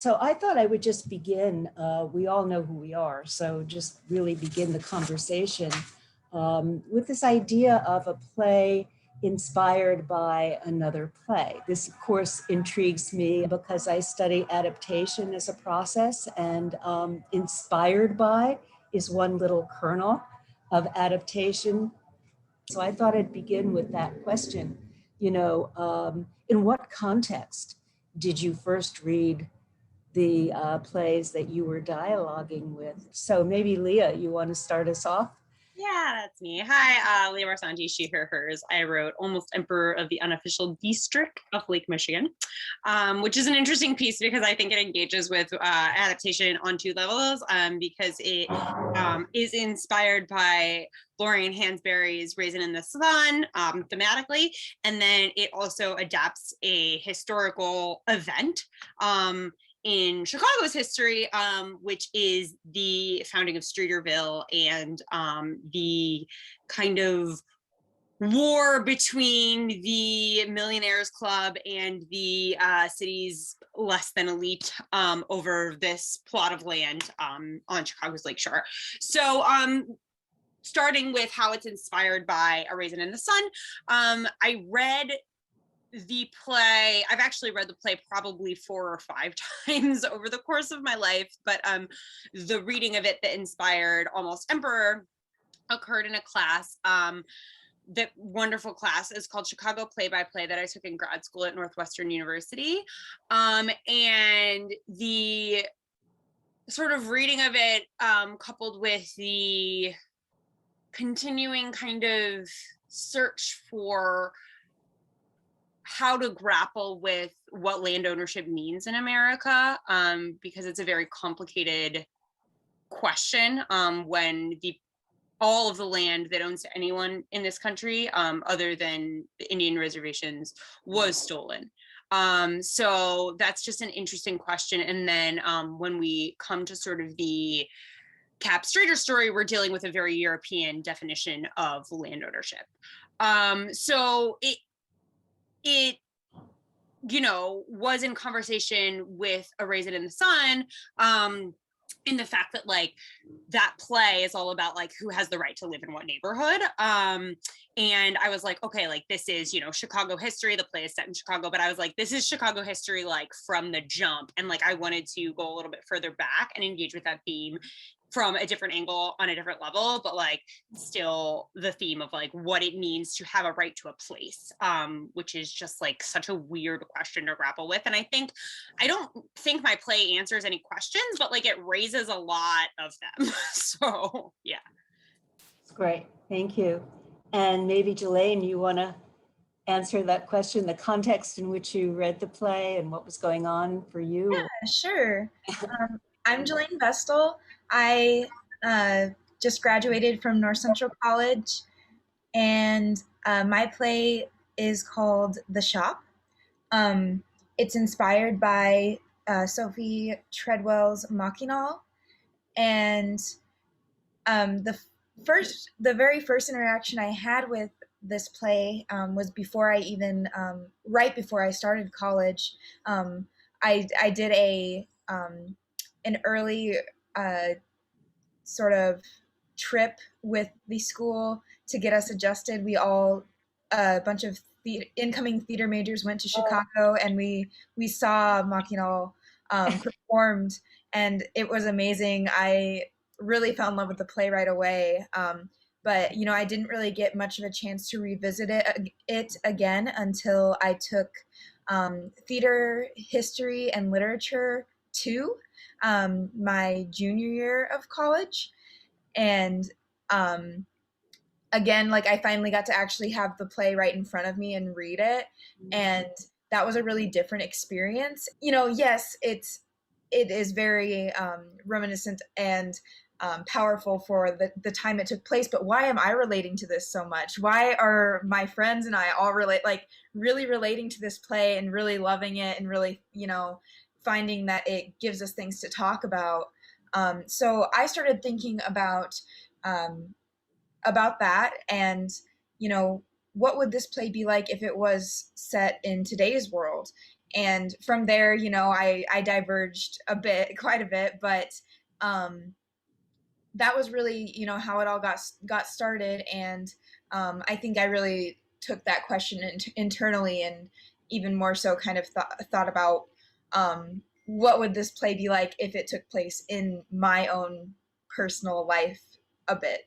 So I thought I would just begin. We all know who we are, so just really begin the conversation with this idea of a play inspired by another play. This, of course, intrigues me because I study adaptation as a process, and inspired by is one little kernel of adaptation. So I thought I'd begin with that question. In what context did you first read the plays that you were dialoguing with? So maybe Leah, you want to start us off? Yeah, that's me. Hi, Leah Barsanti, she, her, hers. I wrote Almost Emperor of the Unofficial District of Lake Michigan, which is an interesting piece because I think it engages with adaptation on two levels, because it is inspired by Lorraine Hansberry's Raisin in the Sun thematically, and then it also adapts a historical event in Chicago's history, which is the founding of Streeterville and the kind of war between the Millionaires Club and the city's less than elite over this plot of land on Chicago's Lakeshore. So starting with how it's inspired by A Raisin in the Sun, I read the play. I've actually read the play probably 4 or 5 times over the course of my life, but the reading of it that inspired Almost Emperor occurred in a class. That wonderful class is called Chicago Play by Play that I took in grad school at Northwestern University. And the sort of reading of it, coupled with the continuing kind of search for how to grapple with what land ownership means in America, because it's a very complicated question when all of the land that owns to anyone in this country, other than the Indian reservations, was stolen. So that's just an interesting question. And then when we come to sort of the Cap Streeter story, we're dealing with a very European definition of land ownership. So it was in conversation with A Raisin in the Sun, in the fact that like that play is all about like who has the right to live in what neighborhood. And I was like, okay, like this is, Chicago history. The play is set in Chicago, but I was like, this is Chicago history, like from the jump. And like, I wanted to go a little bit further back and engage with that theme from a different angle on a different level, but like still the theme of like what it means to have a right to a place, which is just like such a weird question to grapple with. And I don't think my play answers any questions, but like it raises a lot of them. So yeah. That's great, thank you. And maybe Gelaine, you want to answer that question, the context in which you read the play and what was going on for you? Yeah, sure. I'm Gelaine Vestal. I just graduated from North Central College, and my play is called The Shop. It's inspired by Sophie Treadwell's Makkah, and the very first interaction I had with this play was before I even right before I started college. I did an early sort of trip with the school to get us adjusted. We all, a bunch of incoming theater majors, went to Chicago, and we saw Makkah performed, and it was amazing. I really fell in love with the play right away. But I didn't really get much of a chance to revisit it again until I took theater history and literature 2 my junior year of college. And again, like I finally got to actually have the play right in front of me and read it. And that was a really different experience. Yes, it is very reminiscent and powerful for the time it took place, but why am I relating to this so much? Why are my friends and I all really relating to this play and really loving it and really, finding that it gives us things to talk about? So I started thinking about that, and what would this play be like if it was set in today's world? And from there, you know, I diverged quite a bit, but that was really, you know, how it all got started. And I think I really took that question internally, and even more so kind of thought about what would this play be like if it took place in my own personal life a bit.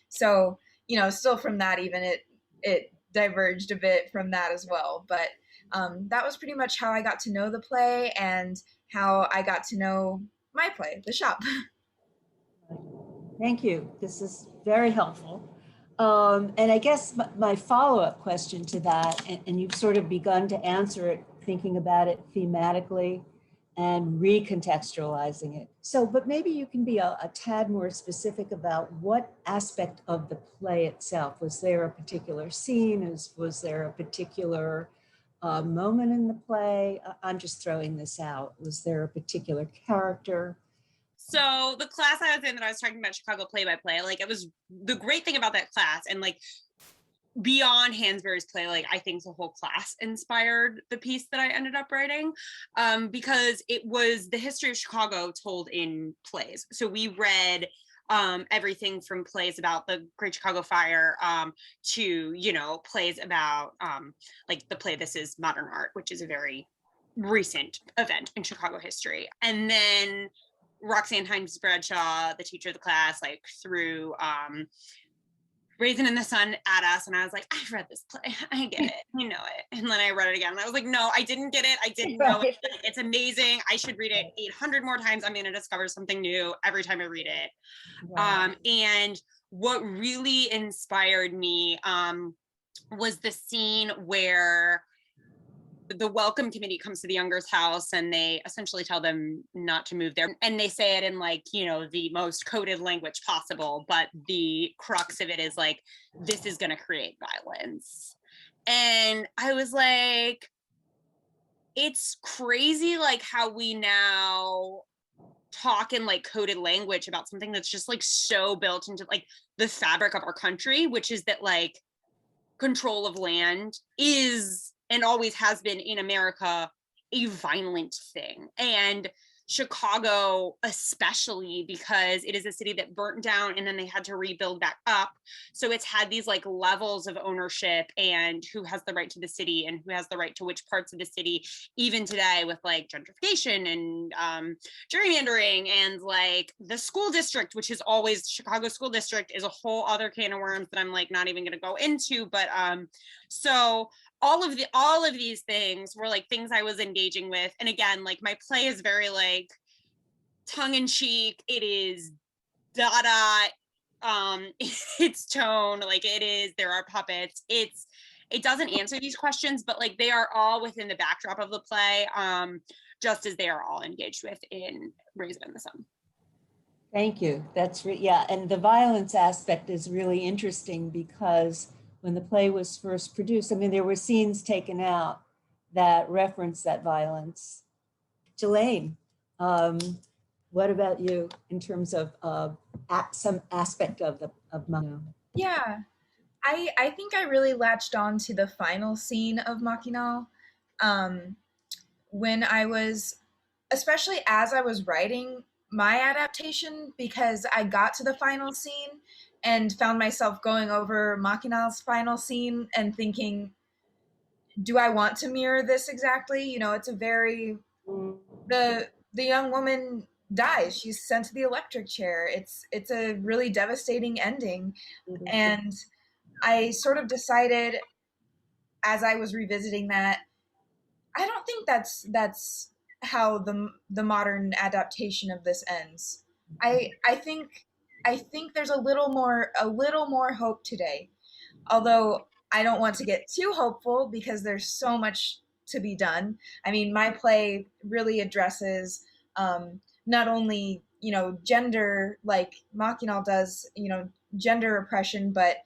So, you know, still from that, even it diverged a bit from that as well. But that was pretty much how I got to know the play and how I got to know my play, The Shop. Thank you. This is very helpful. And I guess my follow-up question to that, and you've sort of begun to answer it, thinking about it thematically and recontextualizing it. So, but maybe you can be a tad more specific about what aspect of the play itself. Was there a particular scene? Was there a particular moment in the play? I'm just throwing this out. Was there a particular character? So the class I was in that I was talking about, Chicago Play-by-Play, like, it was the great thing about that class, and like beyond Hansberry's play, like, I think the whole class inspired the piece that I ended up writing, because it was the history of Chicago told in plays. So we read everything from plays about the Great Chicago Fire to, you know, plays about like the play This Is Modern Art, which is a very recent event in Chicago history. And then Roxanne Himes Bradshaw, the teacher of the class, like threw Raisin in the Sun at us, and I was like, I've read this play, I get it, I know it. And then I read it again, and I was like, no, I didn't get it, I didn't know it. It's amazing. I should read it 800 more times. I'm going to discover something new every time I read it. Wow. And what really inspired me was the scene where the welcome committee comes to the Youngers' house, and they essentially tell them not to move there. And they say it in, like, you know, the most coded language possible, but the crux of it is like, this is going to create violence. And I was like, it's crazy, like, how we now talk in like coded language about something that's just like so built into like the fabric of our country, which is that like control of land is, and always has been in America, a violent thing. And Chicago, especially because it is a city that burnt down and then they had to rebuild back up. So it's had these like levels of ownership and who has the right to the city and who has the right to which parts of the city, even today with like gentrification and gerrymandering, and like the school district, which is always Chicago school district, is a whole other can of worms that I'm like not even going to go into. But so all of these things were like things I was engaging with. And again, like my play is very like tongue-in-cheek. It is Dada, its tone, like it is, there are puppets. It doesn't answer these questions, but like they are all within the backdrop of the play, just as they are all engaged with in Raisin in the Sun. Thank you. That's yeah, and the violence aspect is really interesting because when the play was first produced, I mean, there were scenes taken out that reference that violence. Gelaine, what about you in terms of some aspect of Monkana? Yeah, I think I really latched on to the final scene of Makkah when I was, especially as I was writing my adaptation, because I got to the final scene and found myself going over Makkah's final scene and thinking, do I want to mirror this exactly? You know, it's a very, the young woman dies. She's sent to the electric chair. It's a really devastating ending. Mm-hmm. And I sort of decided as I was revisiting that, I don't think that's how the modern adaptation of this ends. I think there's a little more hope today. Although I don't want to get too hopeful because there's so much to be done. I mean, my play really addresses not only, you know, gender, like Makkah does, you know, gender oppression, but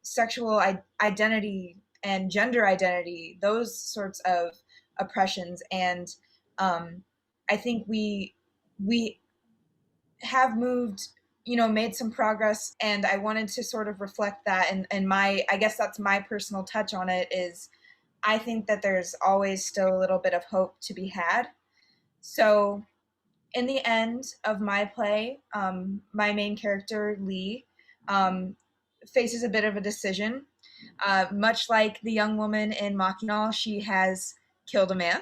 sexual identity and gender identity, those sorts of oppressions. And I think we have moved, you know, made some progress, and I wanted to sort of reflect that. And my, I guess that's my personal touch on it, is I think that there's always still a little bit of hope to be had. So in the end of my play, my main character, Lee, faces a bit of a decision. Much like the young woman in Makkah, she has killed a man,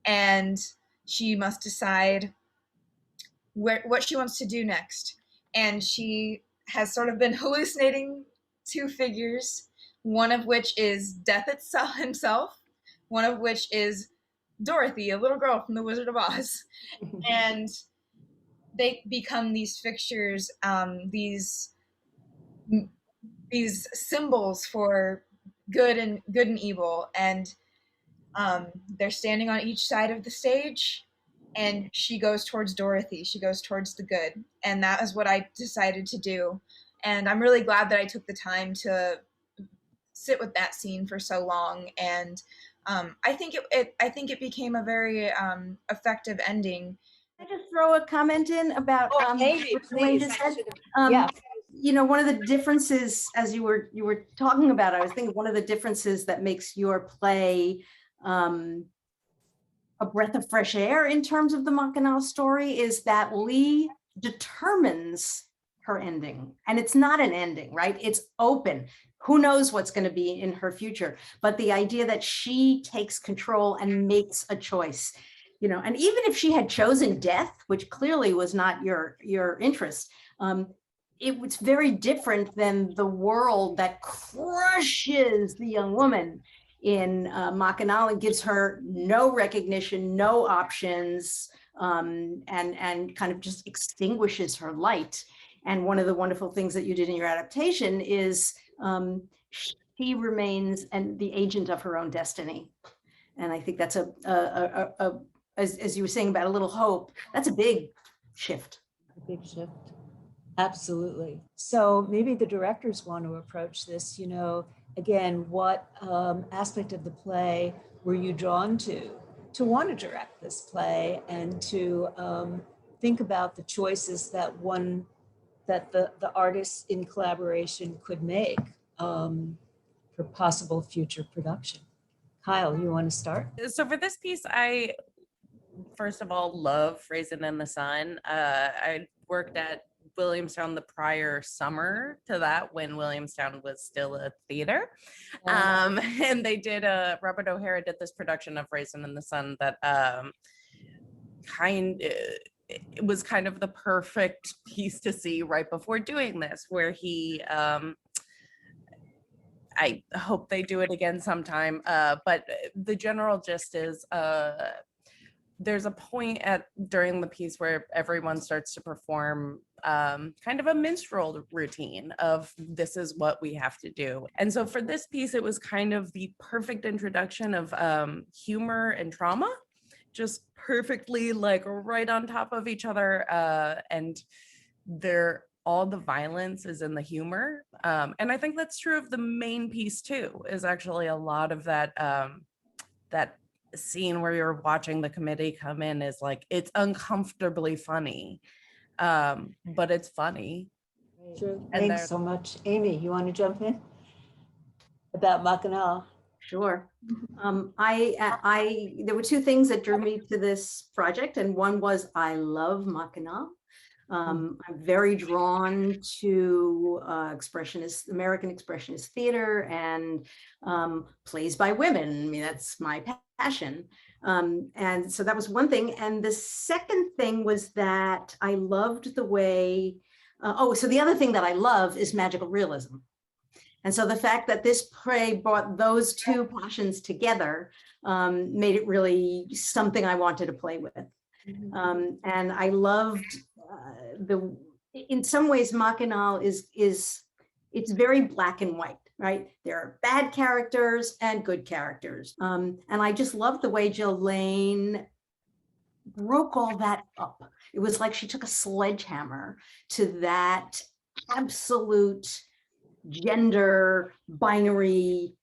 and she must decide what she wants to do next. And she has sort of been hallucinating two figures, one of which is Death itself himself, one of which is Dorothy, a little girl from The Wizard of Oz. And they become these fixtures, these symbols for good and evil, and they're standing on each side of the stage, and she goes towards Dorothy. She goes towards the good, and that is what I decided to do. And I'm really glad that I took the time to sit with that scene for so long. And I think it became a very effective ending. Can I just throw a comment in about Amy, what Gelaine please. just said? Yeah. You know, one of the differences, as you were talking about, I was thinking one of the differences that makes your play a breath of fresh air in terms of the Monkana story is that Lee determines her ending, and it's not an ending, right? It's open. Who knows what's going to be in her future? But the idea that she takes control and makes a choice, you know, and even if she had chosen death, which clearly was not your interest, it was very different than the world that crushes the young woman in Makkah and gives her no recognition, no options, and kind of just extinguishes her light. And one of the wonderful things that you did in your adaptation is she remains the agent of her own destiny. And I think that's as you were saying about a little hope, that's a big shift. A big shift. Absolutely. So maybe the directors want to approach this, you know, again, what aspect of the play were you drawn to want to direct this play and to think about the choices that the artists in collaboration could make for possible future production? Kyle, you want to start? So for this piece, I first of all love Raisin in the Sun. I worked at Williamstown the prior summer to that, when Williamstown was still a theater. And they did Robert O'Hara did this production of Raisin in the Sun that it was kind of the perfect piece to see right before doing this, where he I hope they do it again sometime, but the general gist is there's a point during the piece where everyone starts to perform kind of a minstrel routine of this is what we have to do. And so for this piece, it was kind of the perfect introduction of humor and trauma, just perfectly like right on top of each other. And all the violence is in the humor. And I think that's true of the main piece too, is actually a lot of that scene where you're watching the committee come in is like, it's uncomfortably funny, but it's funny. True. Thanks so much. Amy, you want to jump in about Makkah? Sure. There were two things that drew me to this project, and one was I love Makkah. I'm very drawn to American expressionist theater and plays by women. I mean, that's my passion. And so that was one thing. And the second thing was that I loved the way, so the other thing that I love is magical realism. And so the fact that this play brought those two passions together made it really something I wanted to play with. And I loved in some ways, Makkah it's very black and white, right? There are bad characters and good characters. And I just loved the way Gelaine broke all that up. It was like she took a sledgehammer to that absolute gender binary,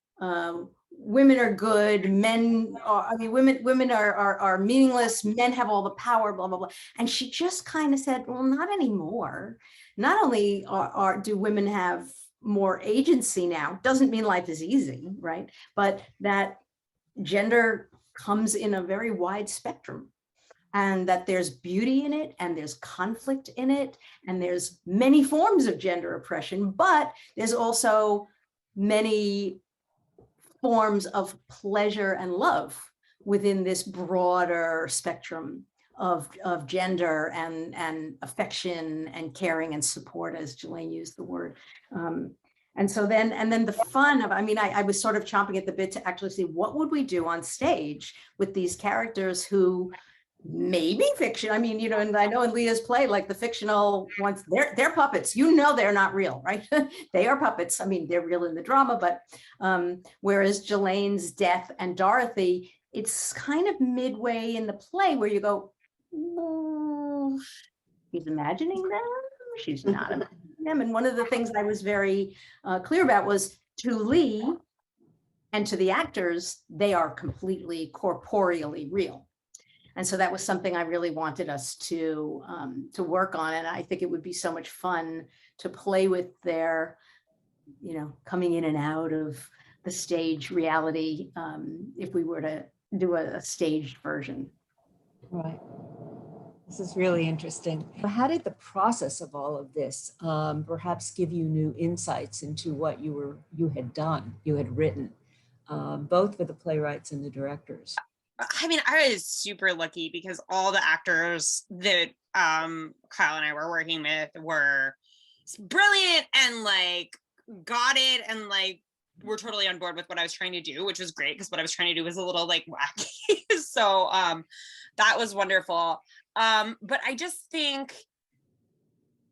women are good, women are meaningless, men have all the power, blah, blah, blah. And she just kind of said, well, not anymore. Not only do women have more agency now. Doesn't mean life is easy, right? But that gender comes in a very wide spectrum, and that there's beauty in it, and there's conflict in it, and there's many forms of gender oppression, but there's also many forms of pleasure and love within this broader spectrum of gender and affection and caring and support, as Gelaine used the word. And so then the fun of, I mean, I was sort of chomping at the bit to actually see what would we do on stage with these characters who maybe fiction. I mean, you know, and I know in Leah's play, like the fictional ones, they're puppets. You know, they're not real, right? They are puppets. I mean, they're real in the drama, but whereas Gelaine's Death and Dorothy, it's kind of midway in the play where you go, oh, she's imagining them. She's not imagining them. And one of the things I was very clear about was to Lee and to the actors, they are completely corporeally real. And so that was something I really wanted us to work on. And I think it would be so much fun to play with their, you know, coming in and out of the stage reality if we were to do a staged version. Right. This is really interesting. How did the process of all of this perhaps give you new insights into what you had written, both for the playwrights and the directors? I mean, I was super lucky because all the actors that Kyle and I were working with were brilliant and like got it and like were totally on board with what I was trying to do, which was great because what I was trying to do was a little like wacky. So that was wonderful. But I just think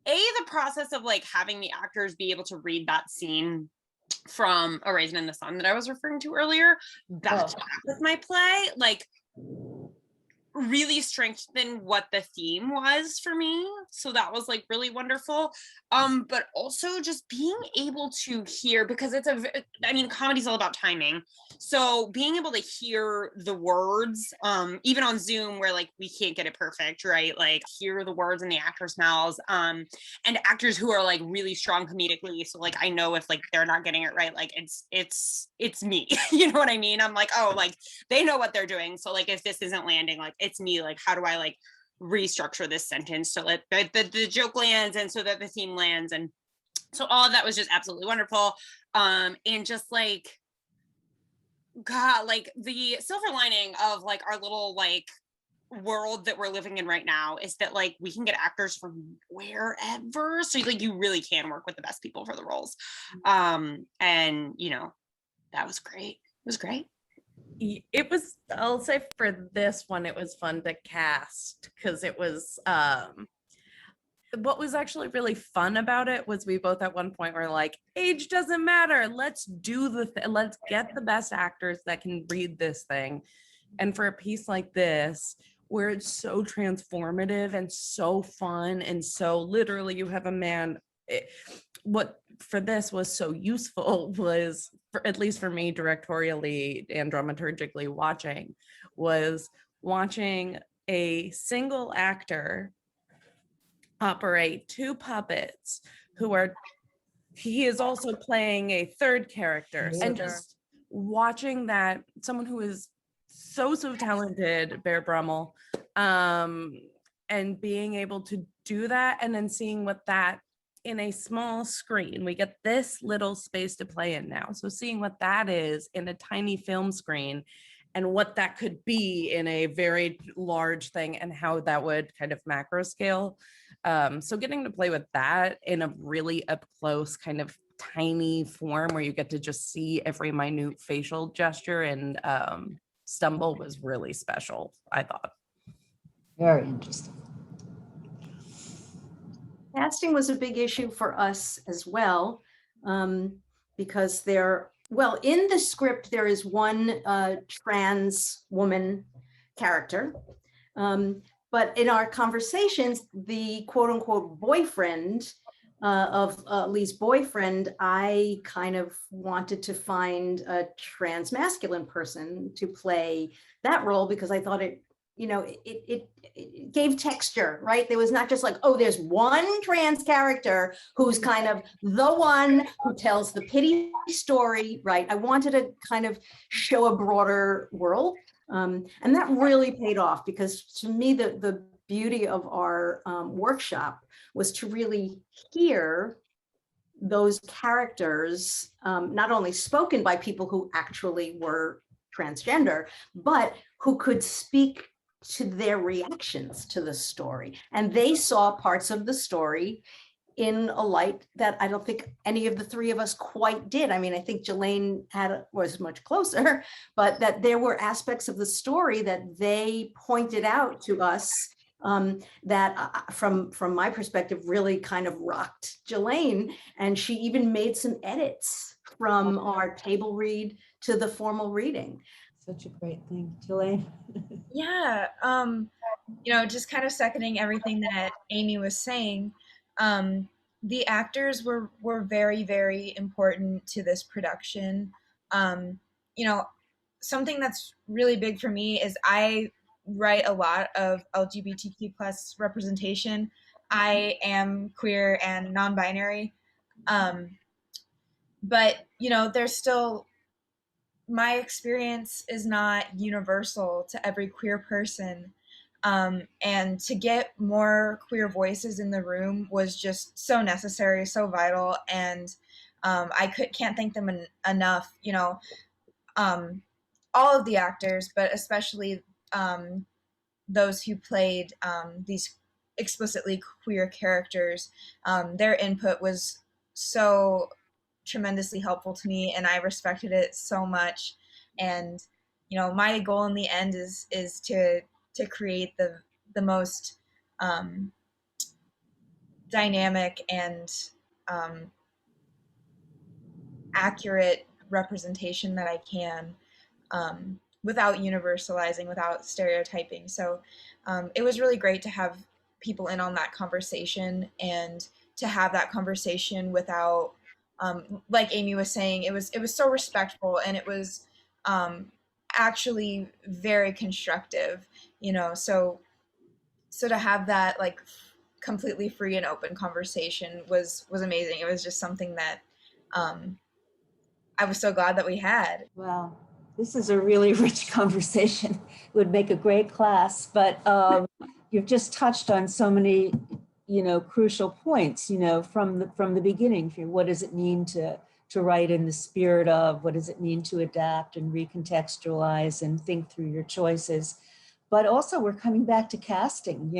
the process of like having the actors be able to read that scene from A Raisin in the Sun that I was referring to earlier back to back with my play, like really strengthened what the theme was for me. So that was like really wonderful. But also just being able to hear, because I mean, comedy's all about timing. So being able to hear the words, even on Zoom where like we can't get it perfect, right? Like hear the words in the actors' mouths, and actors who are like really strong comedically. So like I know if like they're not getting it right, like it's me. You know what I mean? I'm like, oh, like they know what they're doing. So like if this isn't landing, like it's me, like how do I like restructure this sentence so that the joke lands and so that the theme lands. And so all of that was just absolutely wonderful. And just like, God, like the silver lining of like our little like world that we're living in right now is that like we can get actors from wherever. So like you really can work with the best people for the roles. And you know, that was great. It was great. It was, I'll say for this one, it was fun to cast because it was, what was actually really fun about it was we both at one point were like, age doesn't matter. Let's do let's get the best actors that can read this thing. And for a piece like this, where it's so transformative and so fun and so literally you have a man, what for this was so useful was, for at least for me directorially and dramaturgically watching a single actor operate two puppets he is also playing a third character, and just watching that someone who is so talented, Bear Brummel, and being able to do that and then seeing what that in a small screen, we get this little space to play in now. So seeing what that is in a tiny film screen and what that could be in a very large thing and how that would kind of macro scale. So getting to play with that in a really up close kind of tiny form where you get to just see every minute facial gesture and stumble was really special, I thought. Very interesting. Casting was a big issue for us as well, because in the script, there is one trans woman character, but in our conversations, the quote unquote boyfriend of Lee's boyfriend, I kind of wanted to find a trans masculine person to play that role because I thought it it gave texture, right? There was not just like, oh, there's one trans character who's kind of the one who tells the pity story, right? I wanted to kind of show a broader world. And that really paid off, because to me, the beauty of our workshop was to really hear those characters, not only spoken by people who actually were transgender, but who could speak to their reactions to the story. And they saw parts of the story in a light that I don't think any of the three of us quite did. I mean, I think Gelaine was much closer, but that there were aspects of the story that they pointed out to us that from my perspective really kind of rocked Gelaine. And she even made some edits from our table read to the formal reading. Such a great thing. Gelaine? Yeah, just kind of seconding everything that Amy was saying. The actors were very, very important to this production. Something that's really big for me is I write a lot of LGBTQ plus representation. I am queer and non-binary, but there's still, my experience is not universal to every queer person. And to get more queer voices in the room was just so necessary, so vital, and I can't thank them enough. All of the actors, but especially those who played these explicitly queer characters. Their input was so tremendously helpful to me, and I respected it so much. And my goal in the end is to create the most dynamic and accurate representation that I can, without universalizing, without stereotyping. So it was really great to have people in on that conversation, and to have that conversation without, like Amy was saying, it was so respectful, and it was actually very constructive, so to have that like completely free and open conversation was amazing. It was just something that I was so glad that we had. Wow, this is a really rich conversation. It would make a great class, but you've just touched on so many, crucial points, from the beginning. What does it mean to write in the spirit of? What does it mean to adapt and recontextualize and think through your choices? But also, we're coming back to casting.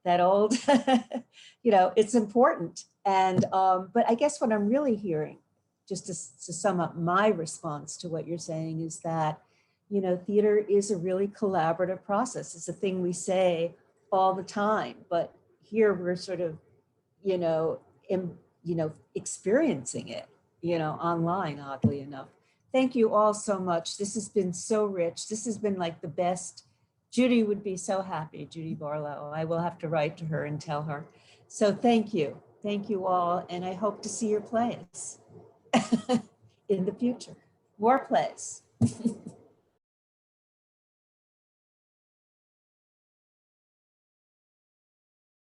That old, it's important. And but I guess what I'm really hearing, just to sum up my response to what you're saying, is that, theater is a really collaborative process. It's a thing we say all the time, but here we're sort of, experiencing it, online, oddly enough. Thank you all so much. This has been so rich. This has been like the best. Judy would be so happy, Judy Barlow. I will have to write to her and tell her. So thank you. Thank you all. And I hope to see your plays in the future. More plays.